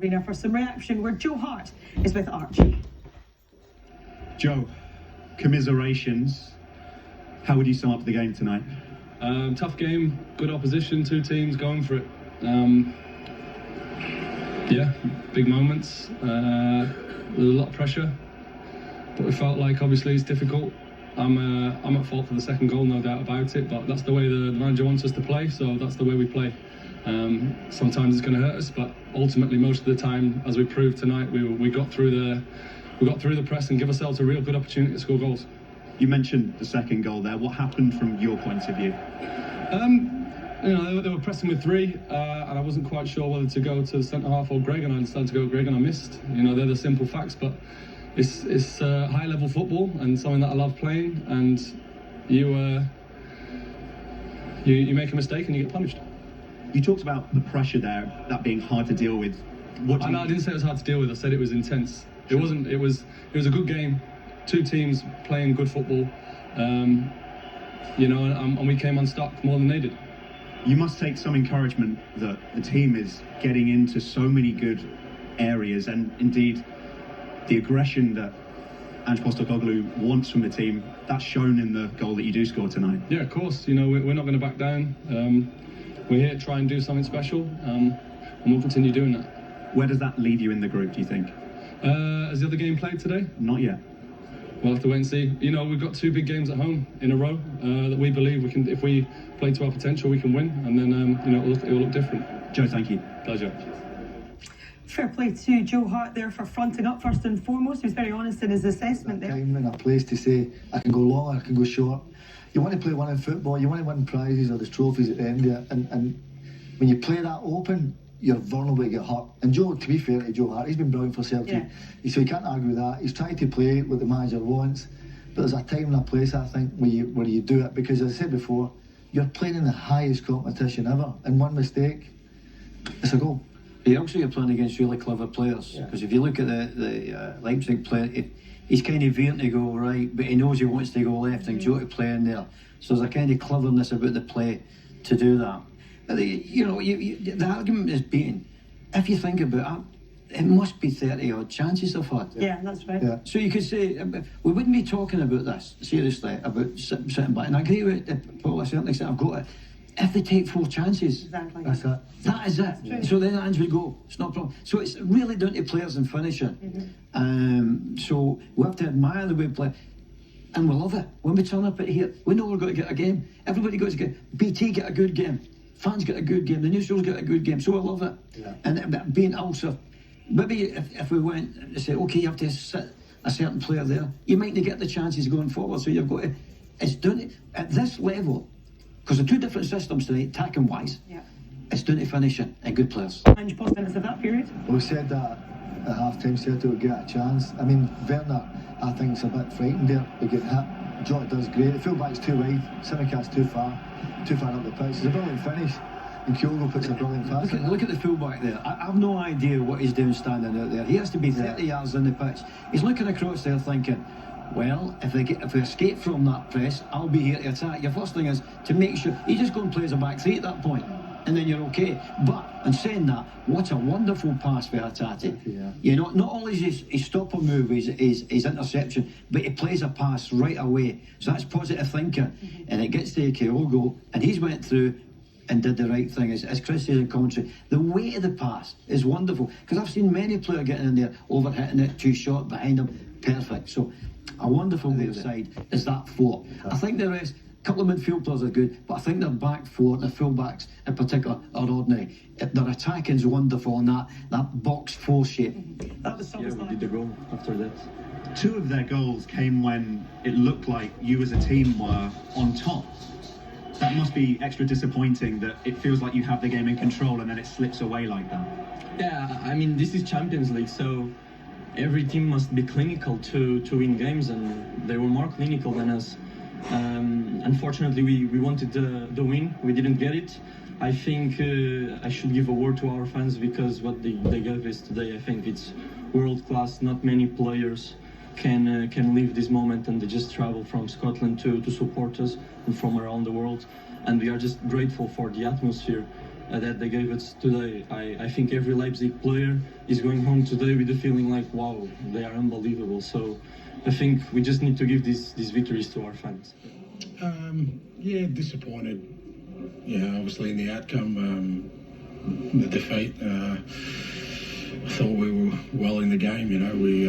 Arena for some reaction where Joe Hart is with Archie. Joe, commiserations. How would you sum up the game tonight? Tough game, good opposition, two teams going for it. Yeah, big moments, a lot of pressure, but we felt like obviously it's difficult. I'm at fault for the second goal, no doubt about it, but that's the way the manager wants us to play, so that's the way we play. Sometimes it's going to hurt us, but ultimately most of the time, as we proved tonight, we got through the press and give ourselves a real good opportunity to score goals. You mentioned the second goal there. What happened from your point of view? You know, they were pressing with three, and I wasn't quite sure whether to go to the centre half or Greg, and I decided to go Greg, and I missed. You know, they're the simple facts, but it's high level football and something that I love playing. And you make a mistake and you get punished. You talked about the pressure there, that being hard to deal with. I didn't say it was hard to deal with. I said it was intense. It wasn't. It was a good game. Two teams playing good football. You know, and we came unstuck more than they did. You must take some encouragement that the team is getting into so many good areas, and indeed the aggression that Ange Postecoglou wants from the team, that's shown in the goal that you do score tonight. Yeah, of course. You know, we're not going to back down. We're here to try and do something special, and we'll continue doing that. Where does that leave you in the group, do you think? Has the other game played today? Not yet. We'll have to wait and see. You know, we've got two big games at home in a row that we believe we can, if we play to our potential, we can win, and then you know, it will look different. Joe, thank you. Pleasure. Fair play to Joe Hart there for fronting up first and foremost. He was very honest in his assessment there. Time and a place to say, I can go long, I can go short. You want to play one in football, you want to win prizes or there's trophies at the end of it, and when you play that open, you're vulnerable to get hurt. And Joe, to be fair to Joe Hart, he's been brilliant for Celtic. Yeah. So you can't argue with that. He's trying to play what the manager wants, but there's a time and a place, I think, where you do it, because as I said before, you're playing in the highest competition ever, and one mistake, it's a goal. Yeah, also you're playing against really clever players, because if you look at the Leipzig player, he's kind of veering to go right, but he knows he wants to go left and Jota playing there. So there's a kind of cleverness about the play to do that. But the argument is beaten. If you think about it, it must be 30 odd chances they've had. Yeah, that's right. Yeah. So you could say, we wouldn't be talking about this, seriously, about sitting back. And I agree with Paul, I certainly said I've got it. If they take 4 chances, exactly. That's it. That is it. Yeah. So then Ange would go. It's not a problem. So it's really down to players and finishing. So we have to admire the way we play. And we love it. When we turn up at here, we know we're going to get a game. Everybody got to get, BT get a good game. Fans get a good game. The neutrals get a good game. So I love it. Yeah. And being also, maybe if we went and say, okay, you have to sit a certain player there, you might not get the chances going forward. So you've got to, it's down to, at this level, because the two different systems tonight, attacking wise, it's down to finishing and good players. Ange Postecoglou of that period. We said that at half-time, Celtic would get a chance. I mean, Werner, I think, is a bit frightened there. They get hit. Jota does great. The full-back's too wide. Simicat's too far up the pitch. It's a brilliant finish. And Kyogo puts a brilliant pass. Look at the full-back there. I've no idea what he's doing standing out there. He has to be 30 yards in the pitch. He's looking across there thinking, well, if we escape from that press, I'll be here to attack. Your first thing is to make sure you just go and play as a back three at that point, and then you're okay. But in saying that, what a wonderful pass for Heartache. Yeah. You know, not only is his stopper move, his interception, but he plays a pass right away. So that's positive thinking, and it gets to Kyogo, and he's went through and did the right thing. As Chris says in commentary, the weight of the pass is wonderful, because I've seen many players getting in there, over-hitting it, too short behind him, perfect. So a wonderful way side is that 4. I think the rest, a couple of midfield players are good, but I think their back 4, the full-backs in particular, are ordinary. Their attacking is wonderful in that box 4 shape. That was so we did the goal after that. 2 of their goals came when it looked like you as a team were on top. That must be extra disappointing, that it feels like you have the game in control and then it slips away like that. Yeah, I mean, this is Champions League, so every team must be clinical to win games, and they were more clinical than us. Unfortunately, we wanted the win. We didn't get it. I think I should give a word to our fans, because what they gave us today, I think it's world class. Not many players can live this moment, and they just travel from Scotland to support us and from around the world. And we are just grateful for the atmosphere. that they gave us today. I think every Leipzig player is going home today with the feeling like, wow, they are unbelievable. So I think we just need to give these victories to our fans. Yeah, disappointed. Yeah, obviously in the outcome, the defeat. I thought we were well in the game. You know, we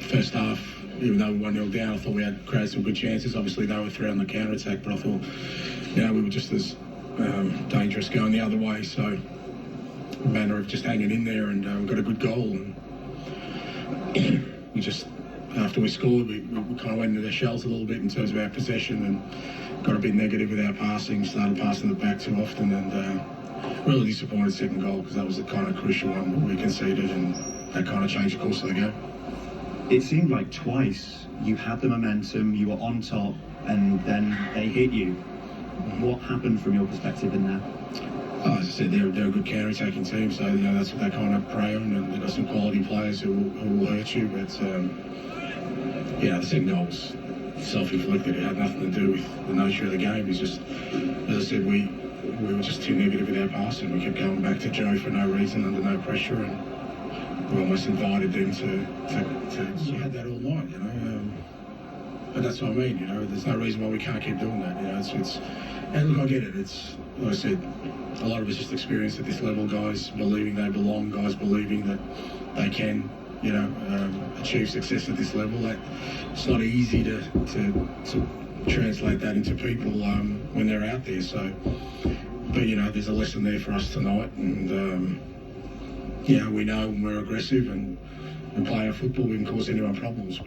first half, even though we were 1-0 down, I thought we had created some good chances. Obviously they were through on the counter attack, but I thought, you know, we were just as dangerous going the other way. So a matter of just hanging in there, and we got a good goal. And we just, after we scored, we kind of went into their shells a little bit in terms of our possession and got a bit negative with our passing, started passing it back too often, and really disappointed second goal, because that was the kind of crucial one that we conceded, and that kind of changed the course of the game. It seemed like twice you had the momentum, you were on top, and then they hit you. What happened from your perspective in there? Oh, as I said, they're a good counter-attacking team, so you know that's what they kind of prey on, and they've got some quality players who will hurt you. But yeah, the second goal was self-inflicted. It had nothing to do with the nature of the game. It's just, as I said, we were just too negative with our passing. We kept going back to Joe for no reason, under no pressure, and we almost invited them to. We had that all night, you know. But that's what I mean, you know. There's no reason why we can't keep doing that, you know. It's and look, I get it. It's, like I said, a lot of it's just experience at this level. Guys believing they belong. Guys believing that they can, you know, achieve success at this level. That it's not easy to translate that into people when they're out there. So, but you know, there's a lesson there for us tonight, and you know, we know when we're aggressive and play our football, we can cause anyone problems.